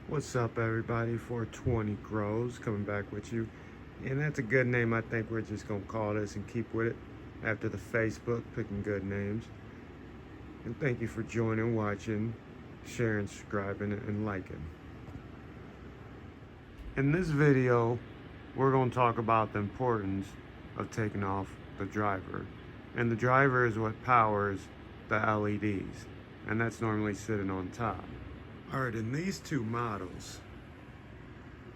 What's up, everybody? 420 Grows coming back with you, and that's a good name. I think we're just gonna call this and keep with it after the Facebook picking good names. And thank you for joining, watching, sharing, subscribing, and liking. In this video, we're gonna talk about the importance of taking off the driver, and the driver is what powers the LEDs, and that's normally sitting on top. All right, in these two models,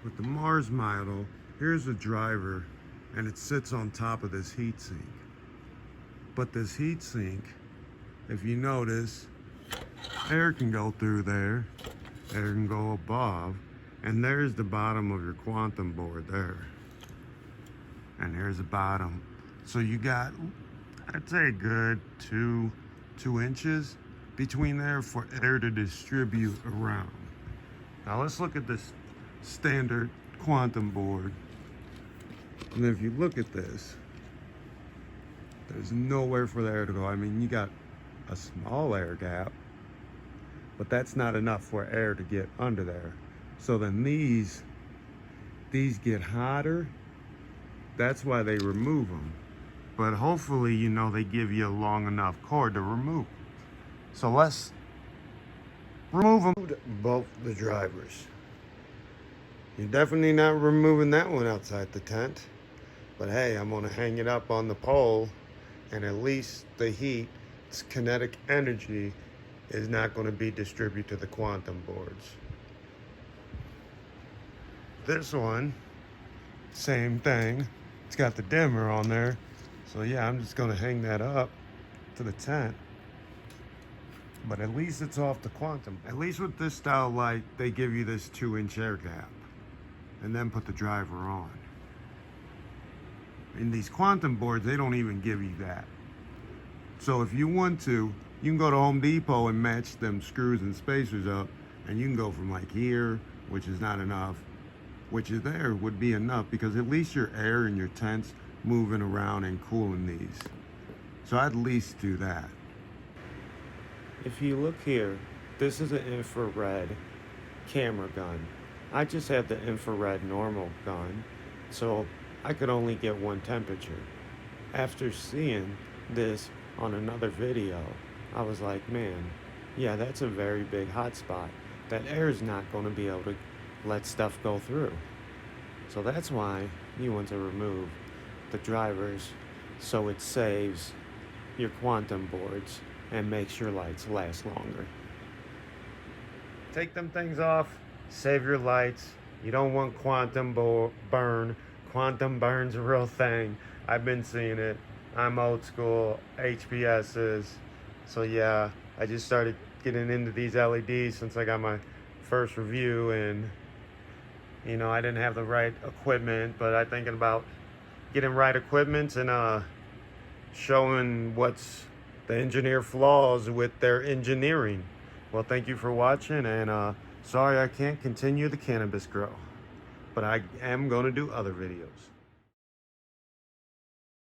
with the Mars model, here's the driver and it sits on top of this heatsink. But this heatsink, if you notice, air can go through there, air can go above, and there's the bottom of your quantum board there. And there's the bottom. So you got, I'd say a good two inches between there for air to distribute around. Now let's look at this standard quantum board. And if you look at this, there's nowhere for the air to go. I mean, you got a small air gap, but that's not enough for air to get under there. So then these get hotter. That's why they remove them. But hopefully, you know, they give you a long enough cord to remove. So let's remove them, both the drivers. You're definitely not removing that one outside the tent. But hey, I'm gonna hang it up on the pole, and at least the heat, its kinetic energy, is not gonna be distributed to the quantum boards. This one, same thing. It's got the dimmer on there. So yeah, I'm just gonna hang that up to the tent. But at least it's off the quantum. At least with this style light, they give you this 2-inch air gap and then put the driver on. In these quantum boards, they don't even give you that. So if you want to, you can go to Home Depot and match them screws and spacers up, and you can go from like here, which is not enough, which is there would be enough, because at least your air in your tent's moving around and cooling these. So I'd at least do that. If you look here, this is an infrared camera gun. I just have the infrared normal gun, so I could only get one temperature. After seeing this on another video, I was like, man, yeah, that's a very big hot spot. That air is not going to be able to let stuff go through. So that's why you want to remove the drivers, so it saves your quantum boards and makes your lights last longer. Take them things off, save your lights. You don't want quantum burn. Quantum burn's a real thing. I've been seeing it. I'm old school, HPSs. So yeah, I just started getting into these LEDs since I got my first review, and you know, I didn't have the right equipment, but I'm thinking about getting right equipment and showing what's the engineer flaws with their engineering. Well, thank you for watching, and sorry I can't continue the cannabis grow, but I am going to do other videos.